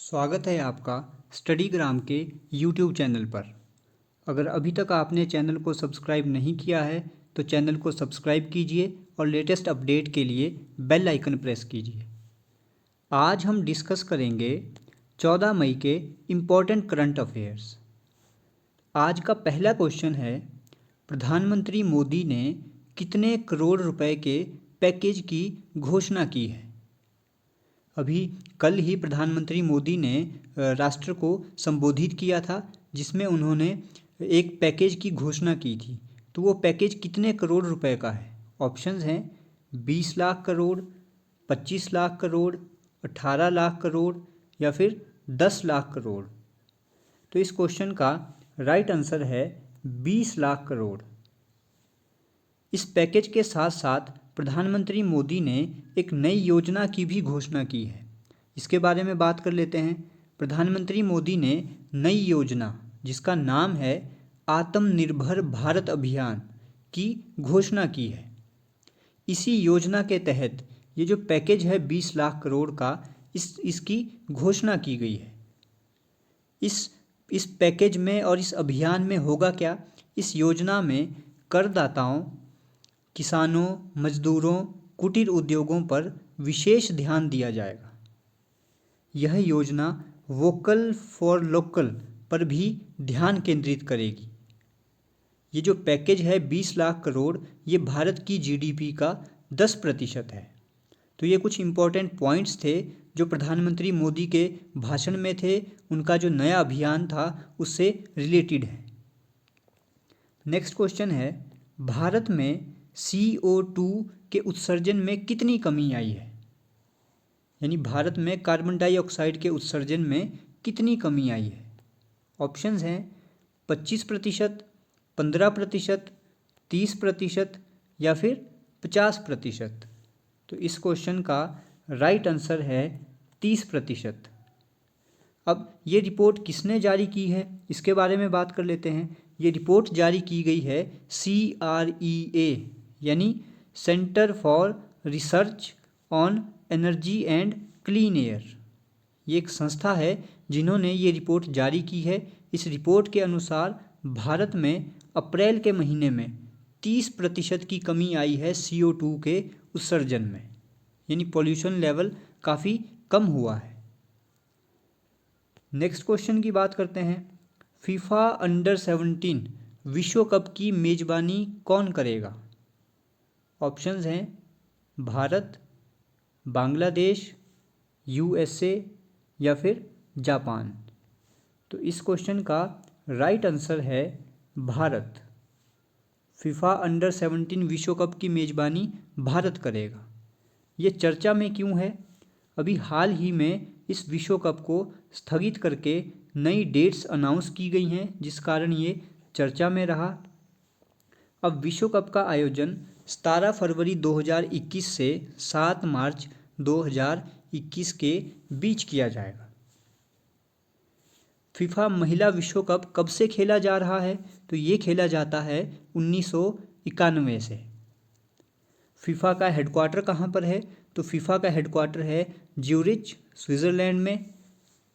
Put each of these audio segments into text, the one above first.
स्वागत है आपका स्टडीग्राम के यूट्यूब चैनल पर। अगर अभी तक आपने चैनल को सब्सक्राइब नहीं किया है तो चैनल को सब्सक्राइब कीजिए और लेटेस्ट अपडेट के लिए बेल आइकन प्रेस कीजिए। आज हम डिस्कस करेंगे 14 मई के इम्पोर्टेंट करंट अफेयर्स। आज का पहला क्वेश्चन है, प्रधानमंत्री मोदी ने कितने करोड़ रुपए के पैकेज की घोषणा की है। अभी कल ही प्रधानमंत्री मोदी ने राष्ट्र को संबोधित किया था, जिसमें उन्होंने एक पैकेज की घोषणा की थी। तो वो पैकेज कितने करोड़ रुपए का है? ऑप्शंस हैं 20 लाख करोड़, 25 लाख करोड़, 18 लाख करोड़ या फिर 10 लाख करोड़। तो इस क्वेश्चन का राइट आंसर है 20 लाख करोड़। इस पैकेज के साथ साथ प्रधानमंत्री मोदी ने एक नई योजना की भी घोषणा की है। इसके बारे में बात कर लेते हैं। प्रधानमंत्री मोदी ने नई योजना, जिसका नाम है आत्मनिर्भर भारत अभियान, की घोषणा की है। इसी योजना के तहत ये जो पैकेज है 20 लाख करोड़ का, इसकी घोषणा की गई है। इस पैकेज में और इस अभियान में होगा क्या? इस योजना में करदाताओं, किसानों, मजदूरों, कुटीर उद्योगों पर विशेष ध्यान दिया जाएगा। यह योजना वोकल फॉर लोकल पर भी ध्यान केंद्रित करेगी। ये जो पैकेज है 20 लाख करोड़, ये भारत की जीडीपी का 10% है। तो ये कुछ इम्पोर्टेंट पॉइंट्स थे जो प्रधानमंत्री मोदी के भाषण में थे, उनका जो नया अभियान था उससे रिलेटेड है। नेक्स्ट क्वेश्चन है, भारत में CO2 के उत्सर्जन में कितनी कमी आई है? यानी भारत में कार्बन डाइऑक्साइड के उत्सर्जन में कितनी कमी आई है? ऑप्शंस हैं 25%, 15%, 30% या फिर 50%। तो इस क्वेश्चन का राइट आंसर है 30%। अब ये रिपोर्ट किसने जारी की है, इसके बारे में बात कर लेते हैं। ये रिपोर्ट जारी की गई है CREA यानी centre for research on energy and clean air. ये एक संस्था है जिन्होंने ये रिपोर्ट जारी की है। इस रिपोर्ट के अनुसार भारत में अप्रैल के महीने में 30% की कमी आई है CO2 के उत्सर्जन में, यानी पॉल्यूशन लेवल काफ़ी कम हुआ है। नेक्स्ट क्वेश्चन की बात करते हैं। फीफा अंडर 17 विश्व कप की मेज़बानी कौन करेगा? ऑप्शंस हैं भारत, बांग्लादेश, USA या फिर जापान। तो इस क्वेश्चन का राइट आंसर है भारत। फीफा अंडर 17 विश्व कप की मेज़बानी भारत करेगा। ये चर्चा में क्यों है? अभी हाल ही में इस विश्व कप को स्थगित करके नई डेट्स अनाउंस की गई हैं, जिस कारण ये चर्चा में रहा। अब विश्व कप का आयोजन 17 फरवरी 2021 से 7 मार्च 2021 के बीच किया जाएगा। फीफा महिला विश्व कप कब से खेला जा रहा है? तो ये खेला जाता है 1991 से। फीफा का हेडक्वार्टर कहाँ पर है? तो फीफा का हेडक्वार्टर है ज्यूरिच, स्विट्ज़रलैंड में।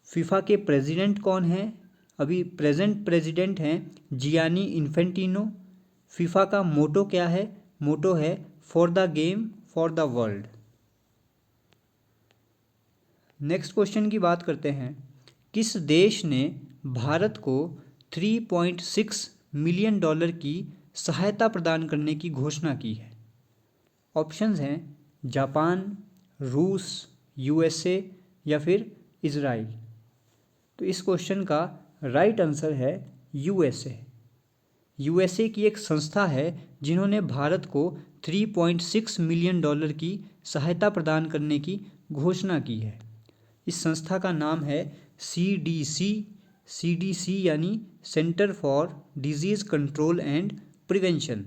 फीफा के प्रेसिडेंट कौन हैं? अभी प्रेजेंट प्रेसिडेंट हैं जियानी इन्फेंटिनो। फीफा का मोटो क्या है? मोटो है for the game for the world. Next question की बात करते हैं। किस देश ने भारत को $3.6 मिलियन की सहायता प्रदान करने की घोषणा की है? ऑप्शंस हैं जापान, रूस, USA या फिर इजराइल। तो इस क्वेश्चन का राइट आंसर है USA की एक संस्था है जिन्होंने भारत को $3.6 मिलियन की सहायता प्रदान करने की घोषणा की है। इस संस्था का नाम है CDC यानी centre for disease control and prevention.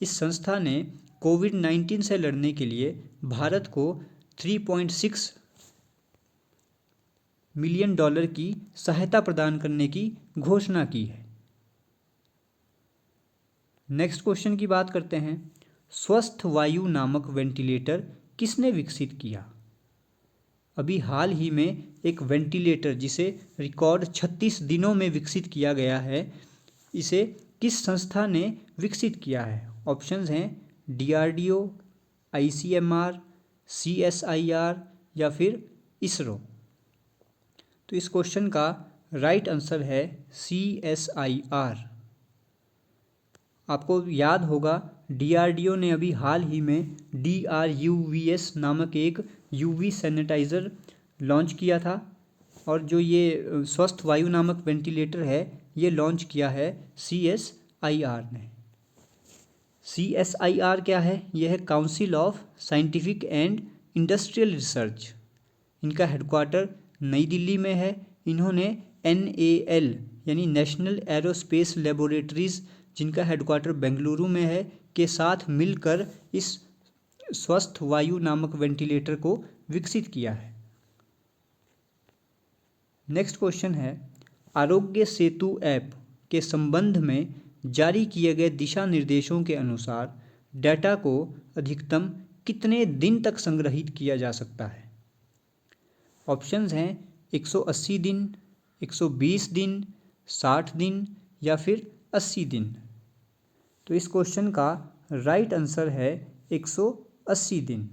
इस संस्था ने कोविड-19 से लड़ने के लिए भारत को $3.6 मिलियन की सहायता प्रदान करने की घोषणा की है। नेक्स्ट क्वेश्चन की बात करते हैं। स्वस्थ वायु नामक वेंटिलेटर किसने विकसित किया? अभी हाल ही में एक वेंटिलेटर जिसे रिकॉर्ड 36 दिनों में विकसित किया गया है, इसे किस संस्था ने विकसित किया है? ऑप्शंस हैं DRDO, ICMR, CSIR या फिर इसरो। तो इस क्वेश्चन का राइट आंसर है CSIR। आपको याद होगा DRDO ने अभी हाल ही में DRUVS नामक एक UV सैनिटाइज़र लॉन्च किया था, और जो ये स्वस्थ वायु नामक वेंटिलेटर है ये लॉन्च किया है CSIR ने। CSIR क्या है? यह है council of scientific and industrial research. इनका हेडक्वार्टर नई दिल्ली में है। इन्होंने NAL यानी नेशनल एरोस्पेस लेबोरेटरीज़, जिनका हेडक्वार्टर बेंगलुरु में है, के साथ मिलकर इस स्वस्थ वायु नामक वेंटिलेटर को विकसित किया है। नेक्स्ट क्वेश्चन है, आरोग्य सेतु ऐप के संबंध में जारी किए गए दिशा निर्देशों के अनुसार डेटा को अधिकतम कितने दिन तक संग्रहित किया जा सकता है? ऑप्शंस हैं 180 दिन, 120 दिन, 60 दिन या फिर 80 दिन। तो इस क्वेश्चन का राइट आंसर है 180 दिन।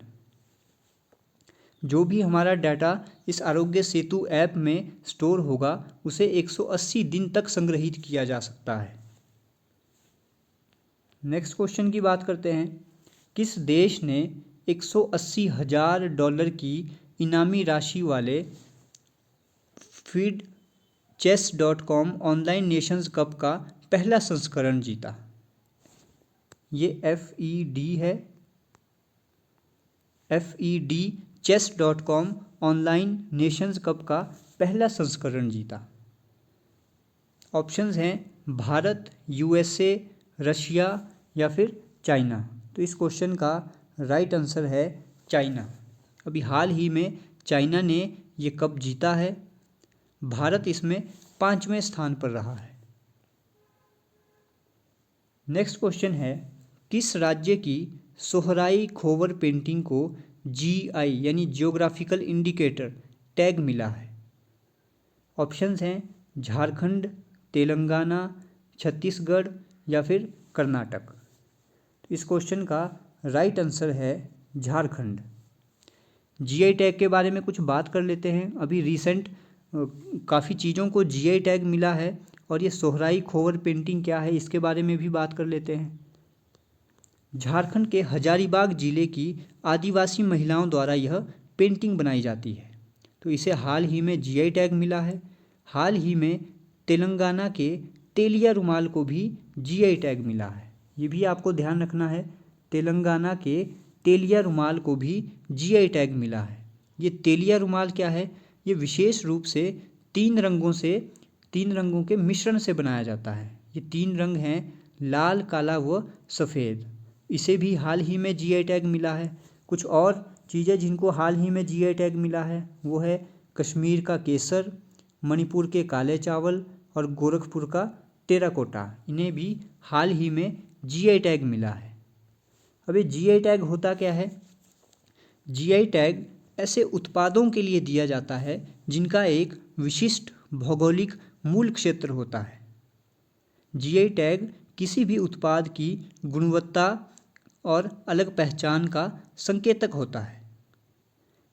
जो भी हमारा डाटा इस आरोग्य सेतु ऐप में स्टोर होगा उसे 180 दिन तक संग्रहित किया जा सकता है। नेक्स्ट क्वेश्चन की बात करते हैं, किस देश ने $180,000 की इनामी राशि वाले feedchess.com ऑनलाइन नेशंस कप का पहला संस्करण जीता? ये FED है, FED chess.com online Nations cup का पहला संस्करण जीता। ऑप्शंस हैं भारत, USA, रशिया या फिर चाइना। तो इस क्वेश्चन का राइट आंसर है चाइना। अभी हाल ही में चाइना ने ये कप जीता है। भारत इसमें 5वें स्थान पर रहा है। नेक्स्ट क्वेश्चन है, किस राज्य की सोहराई खोवर पेंटिंग को GI यानी जियोग्राफिकल इंडिकेटर टैग मिला है? ऑप्शंस हैं झारखंड, तेलंगाना, छत्तीसगढ़ या फिर कर्नाटक। तो इस क्वेश्चन का राइट आंसर है झारखंड। GI टैग के बारे में कुछ बात कर लेते हैं। अभी रिसेंट काफ़ी चीज़ों को GI टैग मिला है, और ये सोहराई खोवर पेंटिंग क्या है इसके बारे में भी बात कर लेते हैं। झारखंड के हजारीबाग जिले की आदिवासी महिलाओं द्वारा यह पेंटिंग बनाई जाती है, तो इसे हाल ही में GI टैग मिला है। हाल ही में तेलंगाना के तेलिया रुमाल को भी GI टैग मिला है। ये भी आपको ध्यान रखना है, तेलंगाना के तेलिया रुमाल को भी GI टैग मिला है। ये तेलिया रुमाल क्या है? ये विशेष रूप से तीन रंगों के मिश्रण से बनाया जाता है। ये 3 रंग हैं, लाल, काला व सफ़ेद। इसे भी हाल ही में GI टैग मिला है। कुछ और चीज़ें जिनको हाल ही में GI टैग मिला है वो है कश्मीर का केसर, मणिपुर के काले चावल और गोरखपुर का टेराकोटा। इन्हें भी हाल ही में GI टैग मिला है। अब ये GI टैग होता क्या है? GI टैग ऐसे उत्पादों के लिए दिया जाता है जिनका एक विशिष्ट भौगोलिक मूल क्षेत्र होता है। GI टैग किसी भी उत्पाद की गुणवत्ता और अलग पहचान का संकेतक होता है।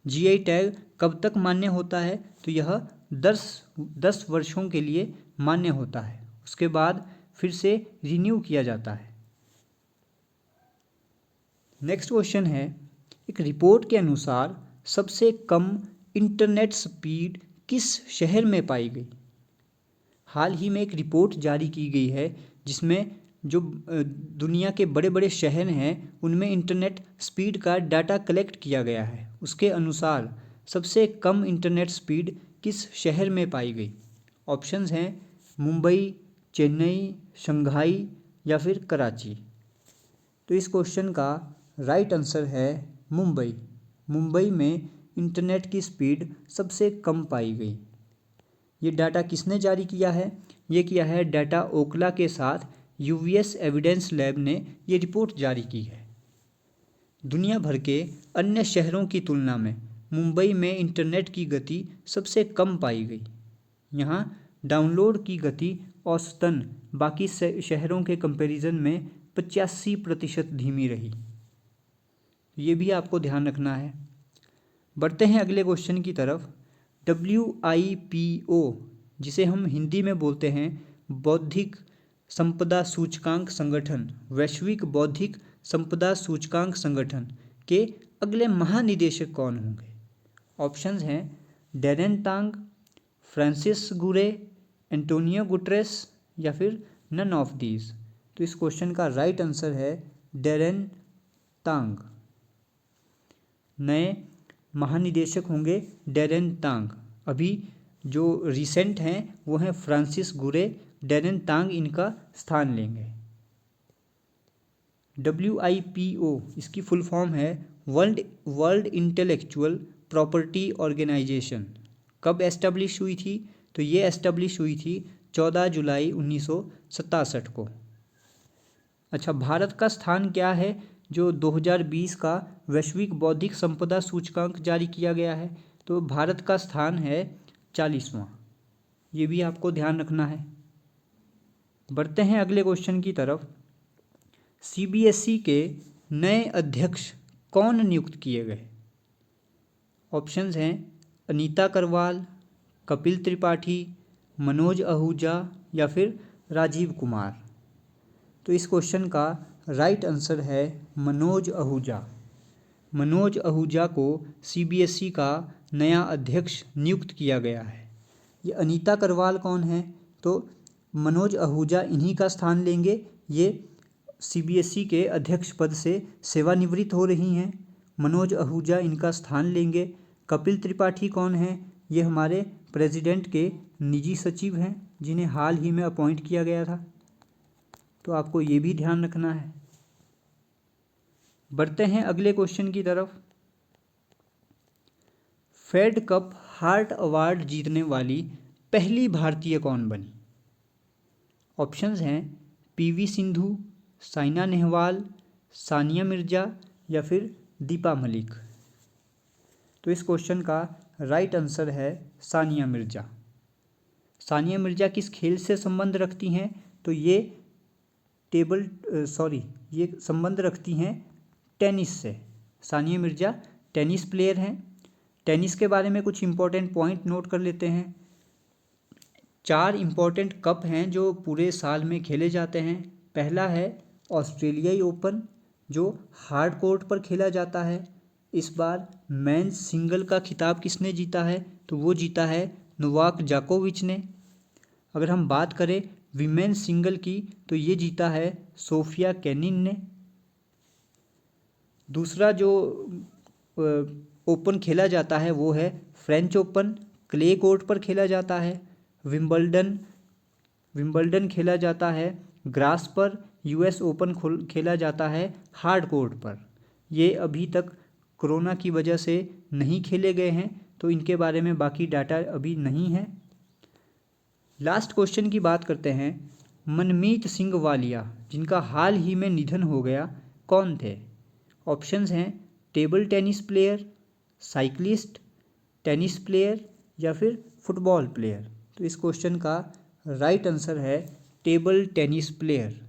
GI टैग कब तक मान्य होता है? तो यह 10 वर्षों के लिए मान्य होता है, उसके बाद फिर से रिन्यू किया जाता है। नेक्स्ट क्वेश्चन है, एक रिपोर्ट के अनुसार सबसे कम इंटरनेट स्पीड किस शहर में पाई गई? हाल ही में एक रिपोर्ट जारी की गई है जिसमें जो दुनिया के बड़े बड़े शहर हैं उनमें इंटरनेट स्पीड का डाटा कलेक्ट किया गया है। उसके अनुसार सबसे कम इंटरनेट स्पीड किस शहर में पाई गई? ऑप्शंस हैं मुंबई, चेन्नई, शंघाई या फिर कराची। तो इस क्वेश्चन का राइट आंसर है मुंबई। मुंबई में इंटरनेट की स्पीड सबसे कम पाई गई। ये डाटा किसने जारी किया है? ये किया है डाटा ओकला के साथ UVS एविडेंस लैब ने ये रिपोर्ट जारी की है। दुनिया भर के अन्य शहरों की तुलना में मुंबई में इंटरनेट की गति सबसे कम पाई गई। यहाँ डाउनलोड की गति औसतन बाकी शहरों के कंपैरिजन में 85% धीमी रही। ये भी आपको ध्यान रखना है। बढ़ते हैं अगले क्वेश्चन की तरफ। WIPO, जिसे हम हिंदी में बोलते हैं बौद्धिक संपदा सूचकांक संगठन, वैश्विक बौद्धिक संपदा सूचकांक संगठन के अगले महानिदेशक कौन होंगे? ऑप्शंस हैं डैरेन टांग, फ्रांसिस गुरे, एंटोनियो गुटरेस या फिर नन ऑफ दीज। तो इस क्वेश्चन का राइट आंसर है डैरेन टांग। नए महानिदेशक होंगे डैरेन टांग। अभी जो रिसेंट हैं वो हैं फ्रांसिस गुरे, डैरेन टांग इनका स्थान लेंगे। WIPO इसकी फुल फॉर्म है वर्ल्ड इंटेलेक्चुअल प्रॉपर्टी ऑर्गेनाइजेशन। कब एस्टेब्लिश हुई थी? तो ये एस्टेब्लिश हुई थी 14 जुलाई 1967 को। अच्छा, भारत का स्थान क्या है जो 2020 का वैश्विक बौद्धिक संपदा सूचकांक जारी किया गया है? तो भारत का स्थान है 40वां। ये भी आपको ध्यान रखना है। बढ़ते हैं अगले क्वेश्चन की तरफ। CBSE के नए अध्यक्ष कौन नियुक्त किए गए? ऑप्शंस हैं अनीता करवाल, कपिल त्रिपाठी, मनोज आहूजा या फिर राजीव कुमार। तो इस क्वेश्चन का राइट आंसर है मनोज आहूजा। मनोज आहूजा को CBSE का नया अध्यक्ष नियुक्त किया गया है। ये अनीता करवाल कौन है? तो मनोज आहूजा इन्हीं का स्थान लेंगे। ये CBSE के अध्यक्ष पद से सेवानिवृत्त हो रही हैं। मनोज आहूजा इनका स्थान लेंगे। कपिल त्रिपाठी कौन है? ये हमारे प्रेसिडेंट के निजी सचिव हैं जिन्हें हाल ही में अपॉइंट किया गया था। तो आपको ये भी ध्यान रखना है। बढ़ते हैं अगले क्वेश्चन की तरफ। फेड कप हार्ट अवार्ड जीतने वाली पहली भारतीय कौन बनी? ऑप्शंस हैं PV सिंधु, साइना नेहवाल, सानिया मिर्जा या फिर दीपा मलिक। तो इस क्वेश्चन का राइट आंसर है सानिया मिर्जा। सानिया मिर्जा किस खेल से संबंध रखती हैं? तो ये ये संबंध रखती हैं टेनिस से। सानिया मिर्जा टेनिस प्लेयर हैं। टेनिस के बारे में कुछ इंपॉर्टेंट पॉइंट नोट कर लेते हैं। 4 इंपॉर्टेंट कप हैं जो पूरे साल में खेले जाते हैं। पहला है ऑस्ट्रेलियाई ओपन जो हार्ड कोर्ट पर खेला जाता है। इस बार मेंस सिंगल का खिताब किसने जीता है? तो वो जीता है नोवाक जोकोविच ने। अगर हम बात करें विमेंस सिंगल की तो ये जीता है सोफिया केनिन ने। दूसरा जो ओपन खेला जाता है वो है फ्रेंच ओपन, क्ले कोर्ट पर खेला जाता है। विंबलडन खेला जाता है ग्रास पर। US ओपन खेला जाता है हार्ड कोर्ट पर। ये अभी तक कोरोना की वजह से नहीं खेले गए हैं तो इनके बारे में बाकी डाटा अभी नहीं है। लास्ट क्वेश्चन की बात करते हैं। मनमीत सिंह वालिया जिनका हाल ही में निधन हो गया कौन थे? ऑप्शंस हैं table tennis player, cyclist, tennis player या फिर फुटबॉल प्लेयर। तो इस क्वेश्चन का राइट आंसर है टेबल टेनिस प्लेयर।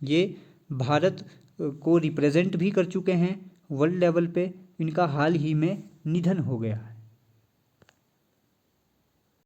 ये भारत को रिप्रेजेंट भी कर चुके हैं वर्ल्ड लेवल पे। इनका हाल ही में निधन हो गया है।